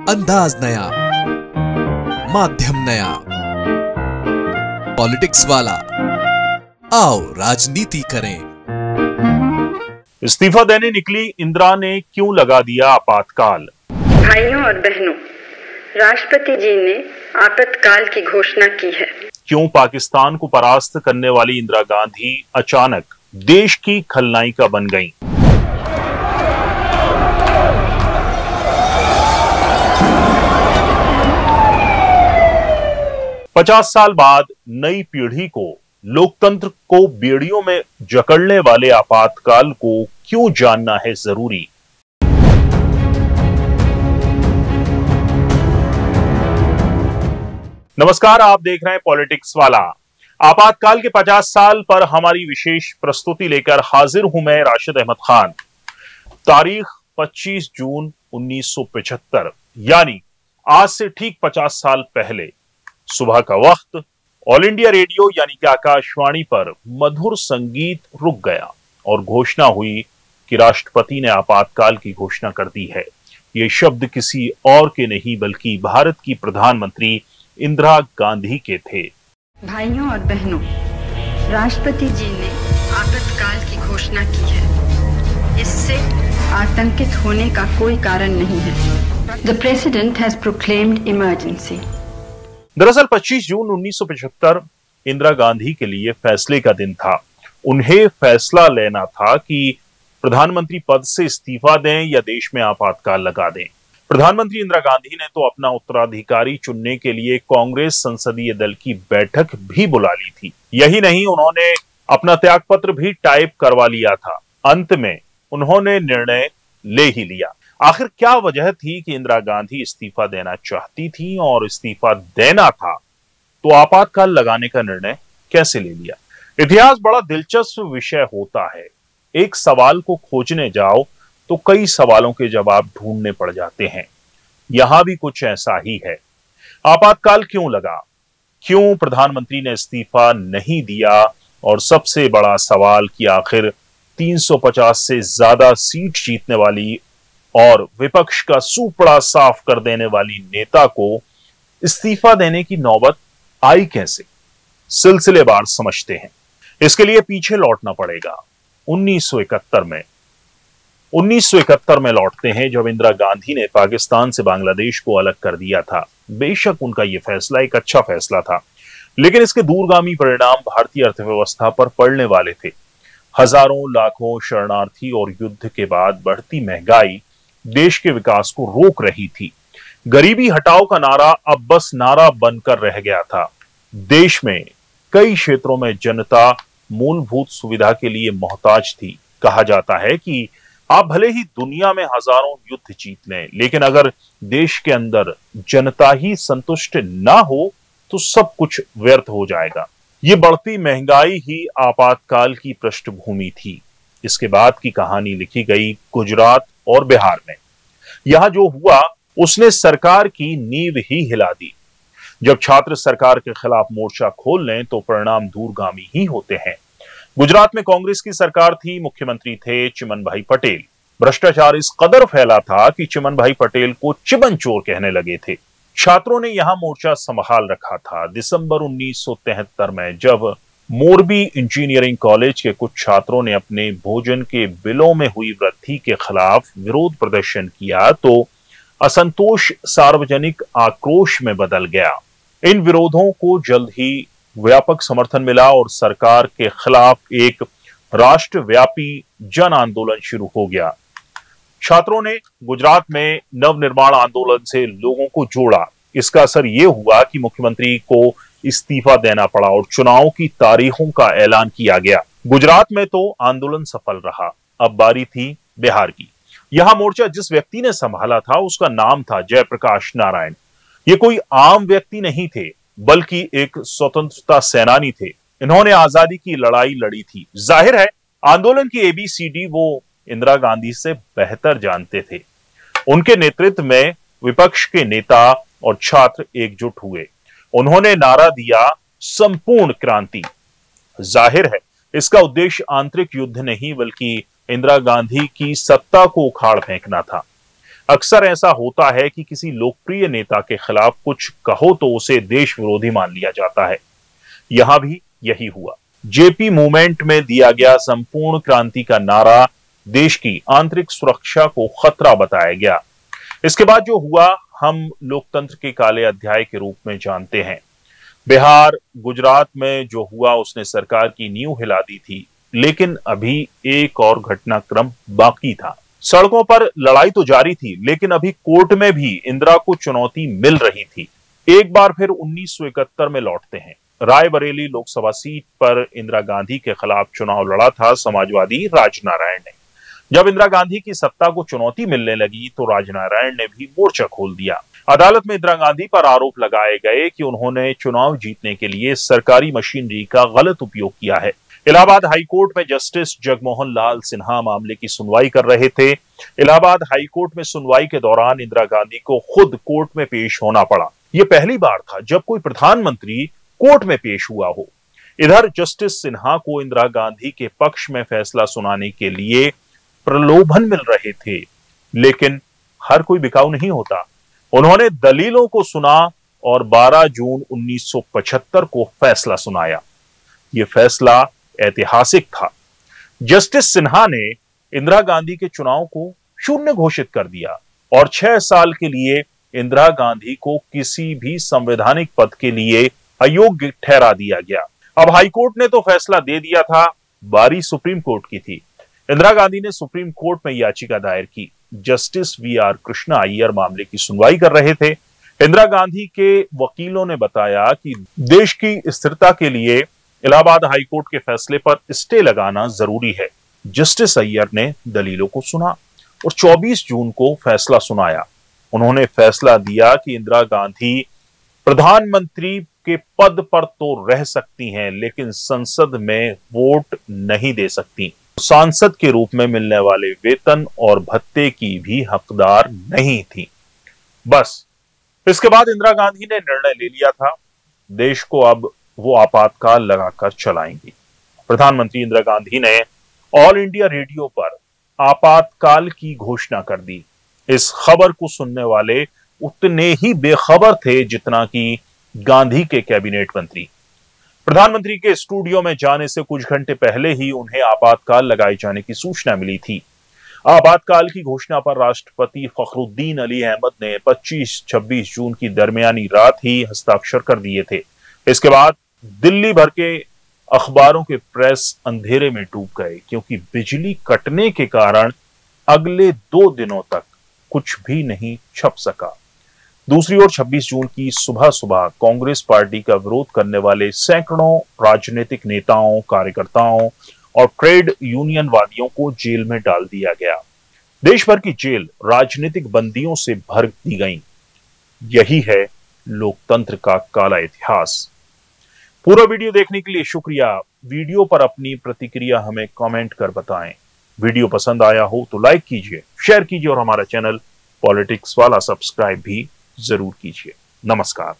अंदाज नया, माध्यम नया, पॉलिटिक्स वाला, आओ राजनीति करें। इस्तीफा देने निकली इंदिरा ने क्यों लगा दिया आपातकाल? भाइयों और बहनों, राष्ट्रपति जी ने आपातकाल की घोषणा की है। क्यों पाकिस्तान को परास्त करने वाली इंदिरा गांधी अचानक देश की खलनायिका बन गईं? पचास साल बाद नई पीढ़ी को लोकतंत्र को बेड़ियों में जकड़ने वाले आपातकाल को क्यों जानना है जरूरी? नमस्कार, आप देख रहे हैं पॉलिटिक्स वाला। आपातकाल के 50 साल पर हमारी विशेष प्रस्तुति लेकर हाजिर हूं मैं राशिद अहमद खान। तारीख 25 जून 1975, यानी आज से ठीक 50 साल पहले सुबह का वक्त ऑल इंडिया रेडियो यानी कि आकाशवाणी पर मधुर संगीत रुक गया और घोषणा हुई कि राष्ट्रपति ने आपातकाल की घोषणा कर दी है। ये शब्द किसी और के नहीं बल्कि भारत की प्रधानमंत्री इंदिरा गांधी के थे। भाइयों और बहनों, राष्ट्रपति जी ने आपातकाल की घोषणा की है। इससे आतंकित होने का कोई कारण नहीं है। The President has proclaimed emergency. दरअसल 25 जून 1975 इंदिरा गांधी के लिए फैसले का दिन था। उन्हें फैसला लेना था कि प्रधानमंत्री पद से इस्तीफा दें या देश में आपातकाल लगा दें। प्रधानमंत्री इंदिरा गांधी ने तो अपना उत्तराधिकारी चुनने के लिए कांग्रेस संसदीय दल की बैठक भी बुला ली थी। यही नहीं, उन्होंने अपना त्यागपत्र भी टाइप करवा लिया था। अंत में उन्होंने निर्णय ले ही लिया। आखिर क्या वजह थी कि इंदिरा गांधी इस्तीफा देना चाहती थी और इस्तीफा देना था तो आपातकाल लगाने का निर्णय कैसे ले लिया? इतिहास बड़ा दिलचस्प विषय होता है। एक सवाल को खोजने जाओ तो कई सवालों के जवाब ढूंढने पड़ जाते हैं। यहां भी कुछ ऐसा ही है। आपातकाल क्यों लगा? क्यों प्रधानमंत्री ने इस्तीफा नहीं दिया? और सबसे बड़ा सवाल कि आखिर 350 से ज्यादा सीट जीतने वाली और विपक्ष का सूपड़ा साफ कर देने वाली नेता को इस्तीफा देने की नौबत आई कैसे? सिलसिलेवार समझते हैं। इसके लिए पीछे लौटना पड़ेगा 1971 में लौटते हैं, जब इंदिरा गांधी ने पाकिस्तान से बांग्लादेश को अलग कर दिया था। बेशक उनका यह फैसला एक अच्छा फैसला था, लेकिन इसके दूरगामी परिणाम भारतीय अर्थव्यवस्था पर पड़ने वाले थे। हजारों लाखों शरणार्थी और युद्ध के बाद बढ़ती महंगाई देश के विकास को रोक रही थी। गरीबी हटाओ का नारा अब बस नारा बनकर रह गया था। देश में कई क्षेत्रों में जनता मूलभूत सुविधा के लिए मोहताज थी। कहा जाता है कि आप भले ही दुनिया में हजारों युद्ध जीत लें, लेकिन अगर देश के अंदर जनता ही संतुष्ट ना हो तो सब कुछ व्यर्थ हो जाएगा। ये बढ़ती महंगाई ही आपातकाल की पृष्ठभूमि थी। इसके बाद की कहानी लिखी गई गुजरात और बिहार में। यहां जो हुआ उसने सरकार की नींव ही हिला दी। जब छात्र सरकार के खिलाफ मोर्चा खोल लें तो परिणाम दूरगामी ही होते हैं। गुजरात में कांग्रेस की सरकार थी, मुख्यमंत्री थे चिमन भाई पटेल। भ्रष्टाचार इस कदर फैला था कि चिमन भाई पटेल को चिमन चोर कहने लगे थे। छात्रों ने यहां मोर्चा संभाल रखा था। दिसंबर 1973 में जब मोरबी इंजीनियरिंग कॉलेज के कुछ छात्रों ने अपने भोजन के बिलों में हुई वृद्धि के खिलाफ विरोध प्रदर्शन किया तो असंतोष सार्वजनिक आक्रोश में बदल गया। इन विरोधों को जल्द ही व्यापक समर्थन मिला और सरकार के खिलाफ एक राष्ट्रव्यापी जन आंदोलन शुरू हो गया। छात्रों ने गुजरात में नवनिर्माण आंदोलन से लोगों को जोड़ा। इसका असर यह हुआ कि मुख्यमंत्री को इस्तीफा देना पड़ा और चुनाव की तारीखों का ऐलान किया गया। गुजरात में तो आंदोलन सफल रहा। अब बारी थी बिहार की। यहां मोर्चा जिस व्यक्ति ने संभाला था उसका नाम था जयप्रकाश नारायण। ये कोई आम व्यक्ति नहीं थे, बल्कि एक स्वतंत्रता सेनानी थे। इन्होंने आजादी की लड़ाई लड़ी थी। जाहिर है आंदोलन की ABCD वो इंदिरा गांधी से बेहतर जानते थे। उनके नेतृत्व में विपक्ष के नेता और छात्र एकजुट हुए। उन्होंने नारा दिया संपूर्ण क्रांति। जाहिर है इसका उद्देश्य आंतरिक युद्ध नहीं बल्कि इंदिरा गांधी की सत्ता को उखाड़ फेंकना था। अक्सर ऐसा होता है कि किसी लोकप्रिय नेता के खिलाफ कुछ कहो तो उसे देश विरोधी मान लिया जाता है। यहां भी यही हुआ। जेपी मूवमेंट में दिया गया संपूर्ण क्रांति का नारा देश की आंतरिक सुरक्षा को खतरा बताया गया। इसके बाद जो हुआ हम लोकतंत्र के काले अध्याय के रूप में जानते हैं। बिहार, गुजरात में जो हुआ उसने सरकार की नींव हिला दी थी, लेकिन अभी एक और घटनाक्रम बाकी था। सड़कों पर लड़ाई तो जारी थी, लेकिन अभी कोर्ट में भी इंदिरा को चुनौती मिल रही थी। एक बार फिर 1971 में लौटते हैं। रायबरेली लोकसभा सीट पर इंदिरा गांधी के खिलाफ चुनाव लड़ा था समाजवादी राजनारायण ने। जब इंदिरा गांधी की सत्ता को चुनौती मिलने लगी तो राजनारायण ने भी मोर्चा खोल दिया। अदालत में इंदिरा गांधी पर आरोप लगाए गए कि उन्होंने चुनाव जीतने के लिए सरकारी मशीनरी का गलत उपयोग किया है। इलाहाबाद हाईकोर्ट में जस्टिस जगमोहन लाल सिन्हा मामले की सुनवाई कर रहे थे। इलाहाबाद हाईकोर्ट में सुनवाई के दौरान इंदिरा गांधी को खुद कोर्ट में पेश होना पड़ा। यह पहली बार था जब कोई प्रधानमंत्री कोर्ट में पेश हुआ हो। इधर जस्टिस सिन्हा को इंदिरा गांधी के पक्ष में फैसला सुनाने के लिए प्रलोभन मिल रहे थे, लेकिन हर कोई बिकाऊ नहीं होता। उन्होंने दलीलों को सुना और 12 जून 1975 को फैसला सुनाया। यह फैसला ऐतिहासिक था। जस्टिस सिन्हा ने इंदिरा गांधी के चुनाव को शून्य घोषित कर दिया और 6 साल के लिए इंदिरा गांधी को किसी भी संवैधानिक पद के लिए अयोग्य ठहरा दिया गया। अब हाईकोर्ट ने तो फैसला दे दिया था, बारी सुप्रीम कोर्ट की थी। इंदिरा गांधी ने सुप्रीम कोर्ट में याचिका दायर की। Justice VR. कृष्णा अय्यर मामले की सुनवाई कर रहे थे। इंदिरा गांधी के वकीलों ने बताया कि देश की स्थिरता के लिए इलाहाबाद हाईकोर्ट के फैसले पर स्टे लगाना जरूरी है। जस्टिस अय्यर ने दलीलों को सुना और 24 जून को फैसला सुनाया। उन्होंने फैसला दिया कि इंदिरा गांधी प्रधानमंत्री के पद पर तो रह सकती हैं, लेकिन संसद में वोट नहीं दे सकती। सांसद के रूप में मिलने वाले वेतन और भत्ते की भी हकदार नहीं थी। बस इसके बाद इंदिरा गांधी ने निर्णय ले लिया था, देश को अब वो आपातकाल लगाकर चलाएंगी। प्रधानमंत्री इंदिरा गांधी ने ऑल इंडिया रेडियो पर आपातकाल की घोषणा कर दी। इस खबर को सुनने वाले उतने ही बेखबर थे जितना कि गांधी के कैबिनेट मंत्री। प्रधानमंत्री के स्टूडियो में जाने से कुछ घंटे पहले ही उन्हें आपातकाल लगाए जाने की सूचना मिली थी। आपातकाल की घोषणा पर राष्ट्रपति फखरुद्दीन अली अहमद ने 25-26 जून की दरमियानी रात ही हस्ताक्षर कर दिए थे। इसके बाद दिल्ली भर के अखबारों के प्रेस अंधेरे में डूब गए, क्योंकि बिजली कटने के कारण अगले 2 दिनों तक कुछ भी नहीं छप सका। दूसरी ओर 26 जून की सुबह सुबह कांग्रेस पार्टी का विरोध करने वाले सैकड़ों राजनीतिक नेताओं, कार्यकर्ताओं और ट्रेड यूनियन वादियों को जेल में डाल दिया गया। देश भर की जेल राजनीतिक बंदियों से भर दी गई। यही है लोकतंत्र का काला इतिहास। पूरा वीडियो देखने के लिए शुक्रिया। वीडियो पर अपनी प्रतिक्रिया हमें कमेंट कर बताएं। वीडियो पसंद आया हो तो लाइक कीजिए, शेयर कीजिए और हमारा चैनल पॉलिटिक्स वाला सब्सक्राइब भी जरूर कीजिए। नमस्कार।